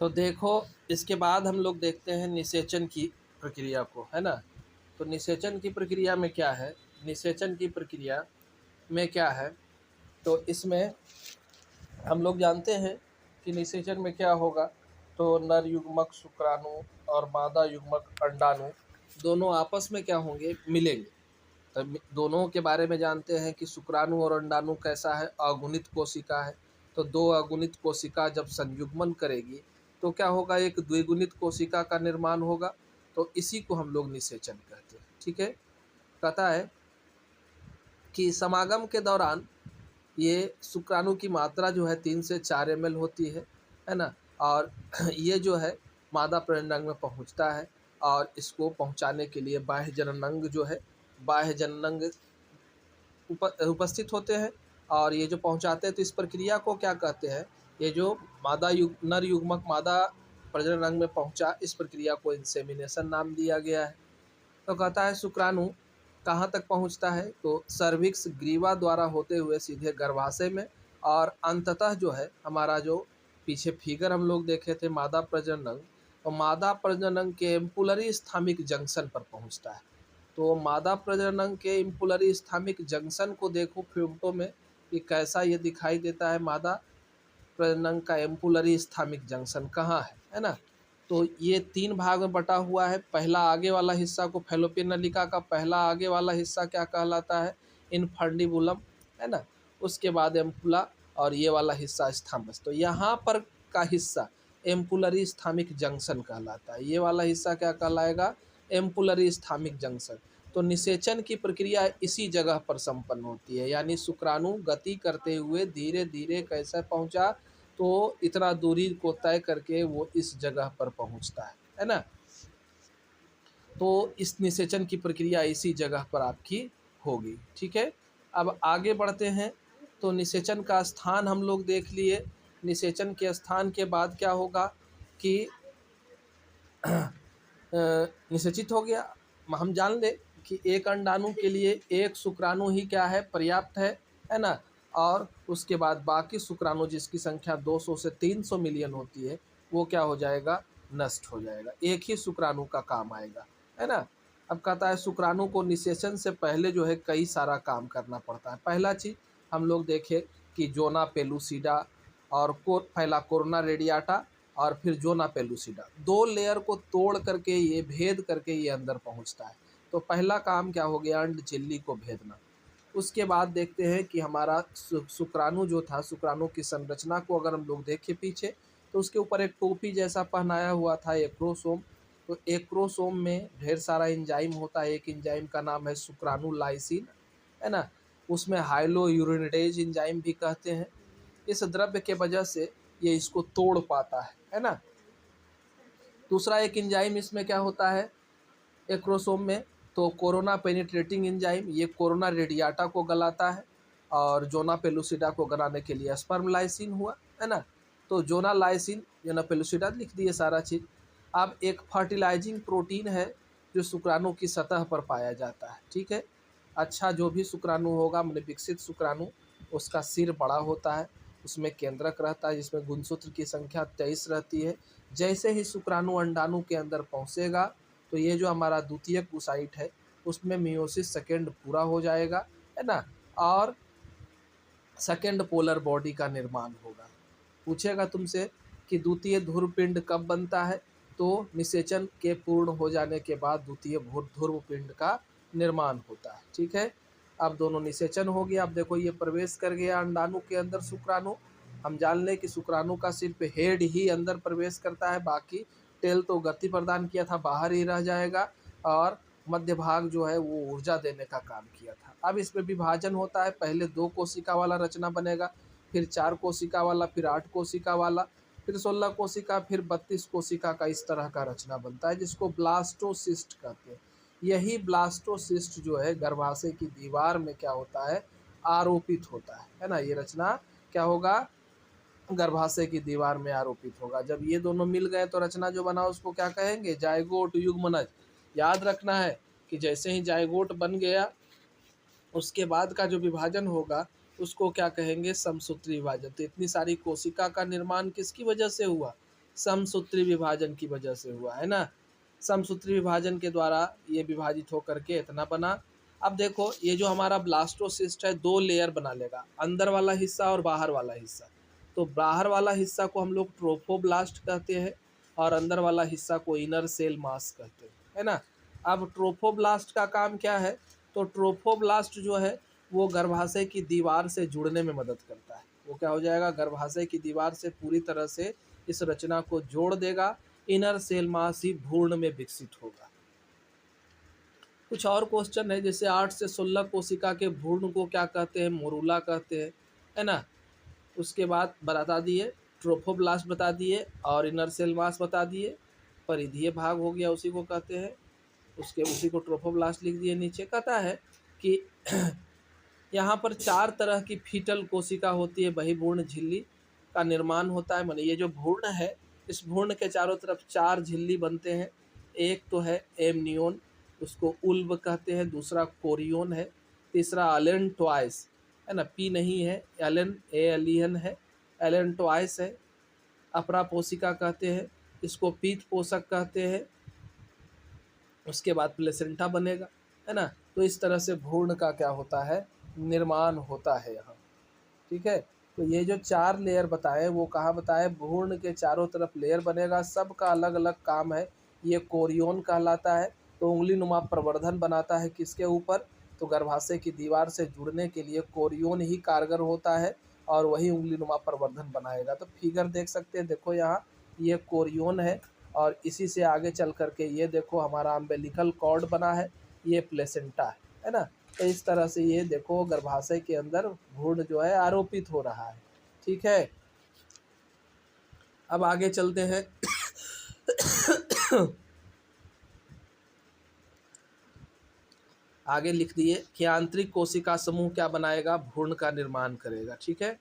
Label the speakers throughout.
Speaker 1: तो देखो, इसके बाद हम लोग देखते हैं निषेचन की प्रक्रिया को, है ना। तो निषेचन की प्रक्रिया में क्या है, निषेचन की प्रक्रिया में क्या है, तो इसमें हम लोग जानते हैं कि निषेचन में क्या होगा। तो नर युग्मक शुक्राणु और मादा युग्मक अंडाणु दोनों आपस में क्या होंगे, मिलेंगे। तो दोनों के बारे में जानते हैं कि शुक्राणु और अंडाणु कैसा है, अगुणित कोशिका है। तो दो अगुणित कोशिका जब संयुग्मन करेगी तो क्या होगा, एक द्विगुणित कोशिका का निर्माण होगा। तो इसी को हम लोग निषेचन कहते हैं। ठीक है, कहता है कि समागम के दौरान ये शुक्राणु की मात्रा जो है 3 से 4 ml होती है ना। और ये जो है मादा प्रजननांग में पहुंचता है, और इसको पहुंचाने के लिए बाह्य जननांग जो है, बाह्य जननांग उपस्थित होते हैं। और ये जो पहुंचाते हैं, तो इस प्रक्रिया को क्या कहते हैं, ये जो नर युग्मक मादा प्रजननांग में पहुंचा, इस प्रक्रिया को इंसेमिनेशन नाम दिया गया है। तो कहता है शुक्राणु कहाँ तक पहुँचता है, तो सर्विक्स ग्रीवा द्वारा होते हुए सीधे गर्भाशय में, और अंततः जो है हमारा जो पीछे फिगर हम लोग देखे थे मादा प्रजनन, तो मादा प्रजनन के एम्पुलरी स्थामिक जंक्शन पर पहुँचता है। तो मादा प्रजनन के एम्पुलरी स्थामिक जंक्शन को देखो फोटो में कि कैसा ये दिखाई देता है। मादा प्रजनन का एम्पुलरी स्थामिक जंक्शन कहाँ है ना। तो ये 3 भाग में बटा हुआ है। पहला आगे वाला हिस्सा को फैलोपियन नलिका का पहला आगे वाला हिस्सा क्या कहलाता है, इनफंडिबुलम, है ना। उसके बाद एम्पुला, और ये वाला हिस्सा स्थामस। तो यहाँ पर का हिस्सा एम्पुलरी स्थामिक जंक्शन कहलाता है। ये वाला हिस्सा क्या कहलाएगा, एम्पुलरी स्थामिक जंक्शन। तो निषेचन की प्रक्रिया इसी जगह पर संपन्न होती है, यानी शुक्राणु गति करते हुए धीरे धीरे कैसे पहुंचा, तो इतना दूरी को तय करके वो इस जगह पर पहुंचता है ना। तो इस निषेचन की प्रक्रिया इसी जगह पर आपकी होगी। ठीक है, अब आगे बढ़ते हैं। तो निषेचन का स्थान हम लोग देख लिए। निषेचन के स्थान के बाद क्या होगा कि निषेचित हो गया, हम जान ले कि एक अंडाणु के लिए एक शुक्राणु ही क्या है, पर्याप्त है ना। और उसके बाद बाकी शुक्राणु जिसकी संख्या 200 से 300 मिलियन होती है, वो क्या हो जाएगा, नष्ट हो जाएगा। एक ही शुक्राणु का काम आएगा, है ना। अब कहता है शुक्राणु को निषेचन से पहले जो है कई सारा काम करना पड़ता है। पहला चीज़ हम लोग देखें कि जोना पेलुसिडा और पहला कोरोना रेडियाटा, और फिर जोना पेलुसिडा, 2 लेयर को तोड़ करके ये भेद करके ये अंदर पहुंचता है। तो पहला काम क्या हो गया, अंड झिल्ली को भेदना। उसके बाद देखते हैं कि हमारा शुक्राणु जो था, शुक्राणु की संरचना को अगर हम लोग देखें पीछे, तो उसके ऊपर एक टोपी जैसा पहनाया हुआ था, एक्रोसोम। तो एक्रोसोम में ढेर सारा एंजाइम होता है। एक एंजाइम का नाम है शुक्राणु लाइसिन, है ना। उसमें हाइलो यूरिनिडेज एंजाइम भी कहते हैं। इस द्रव्य के वजह से ये इसको तोड़ पाता है ना। दूसरा एक एंजाइम इसमें क्या होता है एक्रोसोम में, तो कोरोना पेनिट्रेटिंग एंजाइम, ये कोरोना रेडियाटा को गलाता है, और जोना पेलुसिडा को गलाने के लिए स्पर्म लाइसिन हुआ, है ना। तो जोना लाइसिन, जोना पेलुसिडा लिख दिए सारा चीज़। अब एक फर्टिलाइजिंग प्रोटीन है जो शुक्राणु की सतह पर पाया जाता है। ठीक है, अच्छा जो भी शुक्राणु होगा, मतलब विकसित शुक्राणु, उसका सिर बड़ा होता है, उसमें केंद्रक रहता है जिसमें गुणसूत्र की संख्या 23 रहती है। जैसे ही शुक्राणु अंडाणु के अंदर पहुंचेगा, तो ये जो हमारा द्वितीयक ओसाइट है, उसमें मियोसिस सेकेंड पूरा हो जाएगा, है ना। और सेकेंड पोलर बॉडी का निर्माण होगा। पूछेगा तुमसे कि द्वितीय ध्रुव पिंड कब बनता है, तो निषेचन के पूर्ण हो जाने के बाद द्वितीय ध्रुव पिंड का निर्माण होता है। ठीक है, अब दोनों निषेचन हो गया। अब देखो ये प्रवेश कर गया अंडाणु के अंदर शुक्राणु। हम जान लें कि शुक्राणु का सिर्फ हेड ही अंदर प्रवेश करता है, बाकी टेल तो गति प्रदान किया था, बाहर ही रह जाएगा, और मध्य भाग जो है वो ऊर्जा देने का काम किया था। अब इसमें विभाजन होता है, पहले 2 कोशिका वाला रचना बनेगा, फिर 4 कोशिका वाला, फिर 8 कोशिका वाला, फिर 16 कोशिका, फिर 32 कोशिका का, इस तरह का रचना बनता है, जिसको ब्लास्टोसिस्ट कहते हैं। यही ब्लास्टोसिस्ट जो है गर्भाशय की दीवार में क्या होता है, आरोपित होता है ना। ये रचना क्या होगा, गर्भाशय की दीवार में आरोपित होगा। जब ये दोनों मिल गए तो रचना जो बना उसको क्या कहेंगे, जायगोट युग्मनज। याद रखना है कि जैसे ही जायगोट बन गया, उसके बाद का जो विभाजन होगा उसको क्या कहेंगे, समसूत्री विभाजन। तो इतनी सारी कोशिका का निर्माण किसकी वजह से हुआ, समसूत्री विभाजन की वजह से हुआ है ना। समसूत्री विभाजन के द्वारा ये विभाजित होकर के इतना बना। अब देखो ये जो हमारा ब्लास्टोसिस्ट है 2 लेयर बना लेगा, अंदर वाला हिस्सा और बाहर वाला हिस्सा। तो बाहर वाला हिस्सा को हम लोग ट्रोफोब्लास्ट कहते हैं और अंदर वाला हिस्सा को इनर सेल मास कहते हैं, है ना। अब ट्रोफोब्लास्ट का काम क्या है, तो ट्रोफोब्लास्ट जो है वो गर्भाशय की दीवार से जुड़ने में मदद करता है। वो क्या हो जाएगा, गर्भाशय की दीवार से पूरी तरह से इस रचना को जोड़ देगा, इनर सेल मास ही भ्रूण में विकसित होगा। कुछ और क्वेश्चन है, जैसे 8 से 16 कोशिका के भ्रूण को क्या कहते हैं, मोरूला कहते हैं, है ना। उसके बाद बता दिए, ट्रोफोब्लास्ट बता दिए और इनर सेल मास बता दिए। परिधीय भाग हो गया, उसी को कहते हैं, उसी को ट्रोफोब्लास्ट लिख दिए। नीचे कहता है कि यहाँ पर 4 तरह की फीटल कोशिका होती है, बहिर्भ्रूण झिल्ली का निर्माण होता है। माने ये जो भ्रूण है, इस भ्रूण के चारों तरफ 4 झिल्ली बनते हैं। एक तो है एमनियोन, उसको उल्ब कहते हैं, दूसरा कोरियोन है, तीसरा एलेंटोइस है ना, पी नहीं है, एलियन है, एलेंटोइस है। अपरा पोशिका कहते हैं, इसको पीत पोषक कहते हैं। उसके बाद प्लेसेंटा बनेगा, है ना। तो इस तरह से भ्रूण का क्या होता है, निर्माण होता है यहाँ, ठीक है। तो ये जो 4 लेयर बताए वो कहाँ बताए, भ्रूण के चारों तरफ लेयर बनेगा, सबका अलग अलग काम है। ये कोरियोन कहलाता है। तो उंगली नुमा प्रवर्धन बनाता है किसके ऊपर, तो गर्भाशय की दीवार से जुड़ने के लिए कोरियोन ही कारगर होता है और वही उंगली नुमा प्रवर्धन बनाएगा। तो फिगर देख सकते हैं, देखो यहाँ ये कोरियोन है और इसी से आगे चल करके ये देखो हमारा अम्बिलिकल कॉर्ड बना है, ये प्लेसेंटा है ना। तो इस तरह से ये देखो गर्भाशय के अंदर भ्रूण जो है आरोपित हो रहा है, ठीक है। अब आगे चलते हैं। आगे लिख दिए कि आंतरिक कोशिका समूह क्या बनाएगा, भ्रूण का निर्माण करेगा, ठीक है।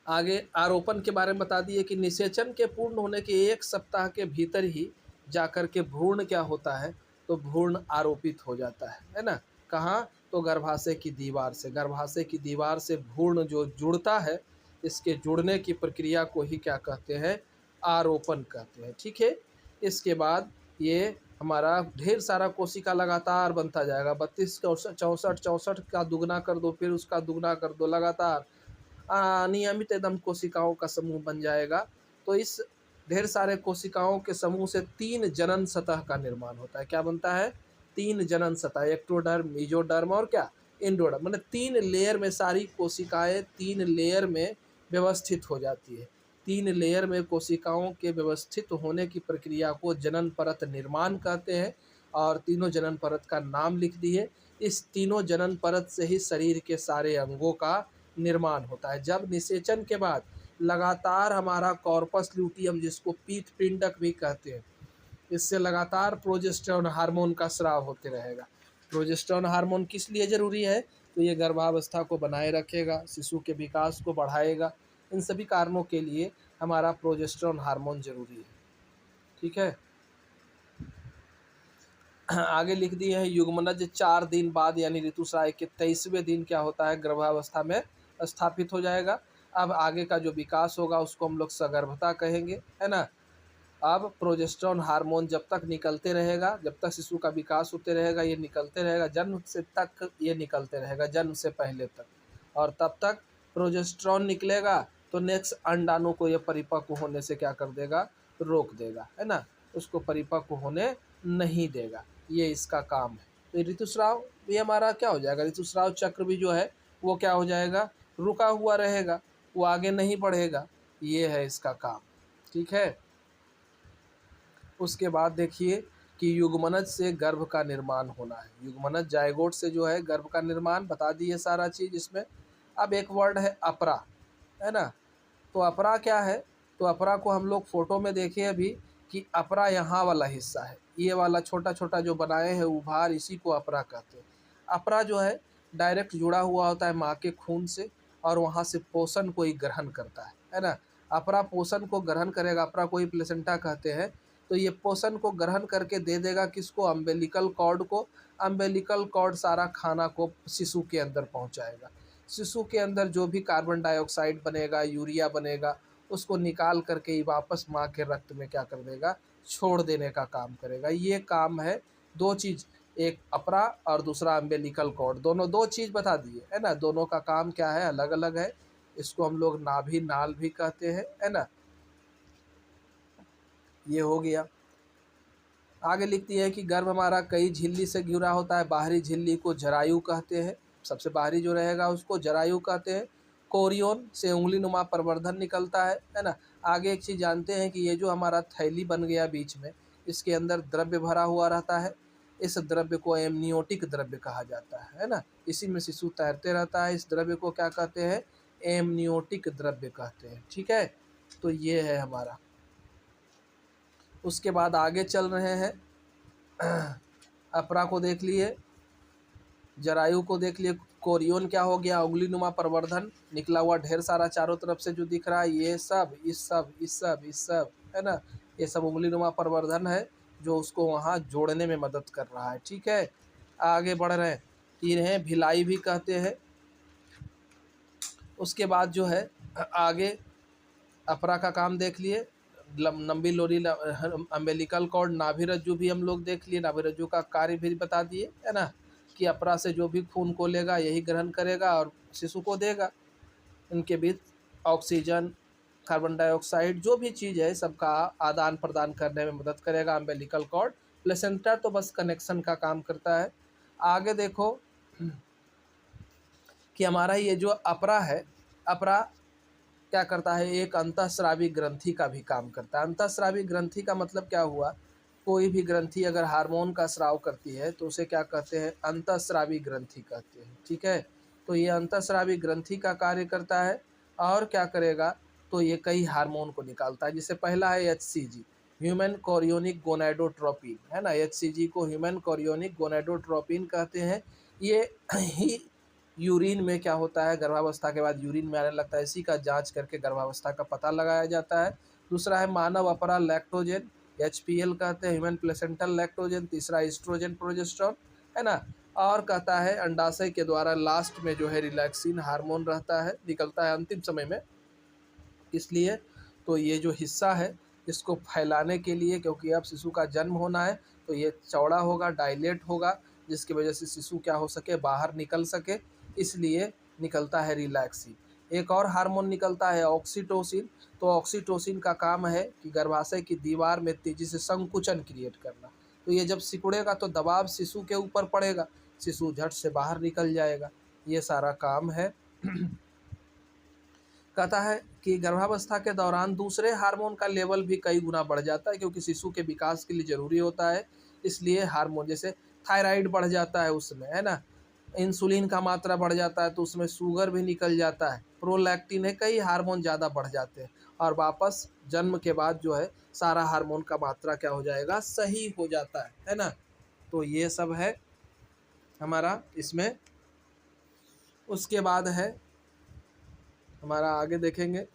Speaker 1: आगे आरोपण के बारे में बता दिए कि निषेचन के पूर्ण होने के 1 सप्ताह के भीतर ही जाकर के भ्रूण क्या होता है, तो भ्रूण आरोपित हो जाता है ना। कहाँ, तो गर्भाशय की दीवार से। गर्भाशय की दीवार से भ्रूण जो जुड़ता है, इसके जुड़ने की प्रक्रिया को ही क्या कहते हैं, आरोपण कहते हैं, ठीक है। इसके बाद ये हमारा ढेर सारा कोशिका लगातार बनता जाएगा, 32 64 64 का दुगना कर दो, फिर उसका दुगना कर दो, लगातार अनियमित एकदम कोशिकाओं का समूह बन जाएगा। तो इस ढेर सारे कोशिकाओं के समूह से 3 जनन सतह का निर्माण होता है। क्या बनता है, 3 जनन सतह, एक्टोडर्म, मेसोडर्म और क्या, एंडोडर्म। मतलब 3 लेयर में सारी कोशिकाएं 3 लेयर में व्यवस्थित हो जाती है। 3 लेयर में कोशिकाओं के व्यवस्थित होने की प्रक्रिया को जनन परत निर्माण कहते हैं और तीनों जनन परत का नाम लिख दिए। इस तीनों जनन परत से ही शरीर के सारे अंगों का निर्माण होता है। जब निषेचन के बाद लगातार हमारा कॉर्पस ल्यूटियम, जिसको पीत पिंडक भी कहते हैं, इससे लगातार प्रोजेस्टेरोन हार्मोन का स्राव होते रहेगा। प्रोजेस्टेरोन हार्मोन किस लिए ज़रूरी है, तो ये गर्भावस्था को बनाए रखेगा, शिशु के विकास को बढ़ाएगा, इन सभी कारणों के लिए हमारा प्रोजेस्टेरोन हार्मोन जरूरी है, ठीक है। आगे लिख दिए हैं युग्मनज 4 दिन बाद यानी ऋतुस्राव के 23वें दिन क्या होता है, गर्भावस्था में स्थापित हो जाएगा। अब आगे का जो विकास होगा उसको हम लोग सगर्भता कहेंगे, है ना। अब प्रोजेस्टेरोन हार्मोन जब तक निकलते रहेगा, जब तक शिशु का विकास होते रहेगा, ये निकलते रहेगा, जन्म से तक ये निकलते रहेगा, जन्म से पहले तक। और तब तक प्रोजेस्टेरोन निकलेगा तो नेक्स्ट अंडाणु को ये परिपक्व होने से क्या कर देगा, रोक देगा, है ना, उसको परिपक्व होने नहीं देगा। ये इसका काम है। तो ऋतुस्राव भी हमारा क्या हो जाएगा, ऋतुस्राव चक्र भी जो है वो क्या हो जाएगा, रुका हुआ रहेगा, वो आगे नहीं बढ़ेगा। ये है इसका काम, ठीक है। उसके बाद देखिए कि युग्मनज से गर्भ का निर्माण होना है। युग्मनज जायगोट से जो है गर्भ का निर्माण बता दिए सारा चीज़ इसमें। अब एक वर्ड है अपरा, है ना। तो अपरा क्या है, तो अपरा को हम लोग फोटो में देखे अभी कि अपरा यहाँ वाला हिस्सा है, ये वाला छोटा छोटा जो बनाए हैं उभार, इसी को अपरा कहते हैं। अपरा जो है डायरेक्ट जुड़ा हुआ होता है माँ के खून से और वहाँ से पोषण को ही ग्रहण करता है ना। अपरा पोषण को ग्रहण करेगा, अपरा को ही प्लेसेंटा कहते हैं। तो ये पोषण को ग्रहण करके दे देगा किसको, अम्बिलिकल कॉर्ड को। अम्बिलिकल कॉर्ड सारा खाना को शिशु के अंदर पहुँचाएगा। शिशु के अंदर जो भी कार्बन डाइऑक्साइड बनेगा, यूरिया बनेगा, उसको निकाल करके ही वापस माँ के रक्त में क्या कर देगा, छोड़ देने का काम करेगा। ये काम है। दो चीज़, एक अपरा और दूसरा अम्बिलिकल कॉर्ड, दोनों दो चीज़ बता दिए है ना। दोनों का काम क्या है, अलग अलग है। इसको हम लोग नाभि नाल भी कहते हैं, है ना। ये हो गया। आगे लिखती है कि गर्भ हमारा कई झिल्ली से घिरा होता है। बाहरी झिल्ली को जरायु कहते हैं, सबसे बाहरी जो रहेगा उसको जरायु कहते हैं। कोरियोन से उंगली नुमा प्रवर्धन निकलता है ना। आगे एक चीज़ जानते हैं कि ये जो हमारा थैली बन गया बीच में, इसके अंदर द्रव्य भरा हुआ रहता है। इस द्रव्य को एमनियोटिक द्रव्य कहा जाता है ना। इसी में शिशु तैरते रहता है। इस द्रव्य को क्या कहते हैं, एमनियोटिक द्रव्य कहते हैं। ठीक है, तो ये है हमारा। उसके बाद आगे चल रहे हैं। अपरा को देख लिए, जरायु को देख लिए, कोरियोन क्या हो गया, उंगली नुमा प्रवर्धन, निकला हुआ ढेर सारा चारों तरफ से जो दिख रहा है, ये सब इस सब है ना, ये सब उंगली नुमा प्रवर्धन है जो उसको वहाँ जोड़ने में मदद कर रहा है। ठीक है, आगे बढ़ रहे हैं। इन्हें भिलाई भी कहते हैं। उसके बाद जो है आगे अपरा का काम देख लिए, लंबी लोरी, अम्बिलिकल कॉर्ड, नाभि रज्जु भी हम लोग देख लिए। नाभि रज्जु का कार्य भी बता दिए है ना, कि अपरा से जो भी खून को लेगा यही ग्रहण करेगा और शिशु को देगा। इनके बीच ऑक्सीजन, कार्बन डाइऑक्साइड, जो भी चीज़ है सबका आदान प्रदान करने में मदद करेगा अम्बिलिकल कॉर्ड। प्लेसेंटा तो बस कनेक्शन का काम करता है। आगे देखो कि हमारा ये जो अपरा है, अपरा क्या करता है, एक अंतःस्रावी ग्रंथि का भी काम करता है। अंतःस्रावी ग्रंथि का मतलब क्या हुआ, कोई भी ग्रंथि अगर हार्मोन का स्राव करती है तो उसे क्या कहते हैं, अंतःस्रावी ग्रंथि कहते हैं। ठीक है, तो ये अंतःस्रावी ग्रंथि का कार्य करता है। और क्या करेगा, तो ये कई हार्मोन को निकालता है। जिससे पहला है HCG, ह्यूमन कोरियोनिक गोनेडोट्रोपिन, है ना। HCG को ह्यूमन कोरियोनिक गोनेडोट्रोपिन कहते हैं। ये ही यूरिन में क्या होता है, गर्भावस्था के बाद यूरिन में आने लगता है। इसी का जांच करके गर्भावस्था का पता लगाया जाता है। दूसरा है मानव अपरा लैक्टोजेन, HPL कहते हैं, ह्यूमन प्लेसेंटल लैक्टोजेन। तीसरा एस्ट्रोजन प्रोजेस्टेरोन, है ना। और कहता है अंडाशय के द्वारा लास्ट में जो है रिलैक्सिन हार्मोन रहता है, निकलता है अंतिम समय में। इसलिए तो ये जो हिस्सा है इसको फैलाने के लिए, क्योंकि अब शिशु का जन्म होना है तो ये चौड़ा होगा, डायलेट होगा, जिसकी वजह से शिशु क्या हो सके, बाहर निकल सके, इसलिए निकलता है रिलैक्सिन। एक और हार्मोन निकलता है ऑक्सीटोसिन। तो ऑक्सीटोसिन का काम है कि गर्भाशय की दीवार में तेजी से संकुचन क्रिएट करना। तो ये जब सिकुड़ेगा तो दबाव शिशु के ऊपर पड़ेगा, शिशु झट से बाहर निकल जाएगा। ये सारा काम है। कहता है कि गर्भावस्था के दौरान दूसरे हार्मोन का लेवल भी कई गुना बढ़ जाता है, क्योंकि शिशु के विकास के लिए ज़रूरी होता है। इसलिए हार्मोन जैसे थायराइड बढ़ जाता है उसमें, है ना, इंसुलिन का मात्रा बढ़ जाता है तो उसमें शुगर भी निकल जाता है, प्रोलैक्टिन है, कई हार्मोन ज़्यादा बढ़ जाते हैं। और वापस जन्म के बाद जो है सारा हार्मोन का मात्रा क्या हो जाएगा, सही हो जाता है ना। तो ये सब है हमारा इसमें। उसके बाद है हमारा, आगे देखेंगे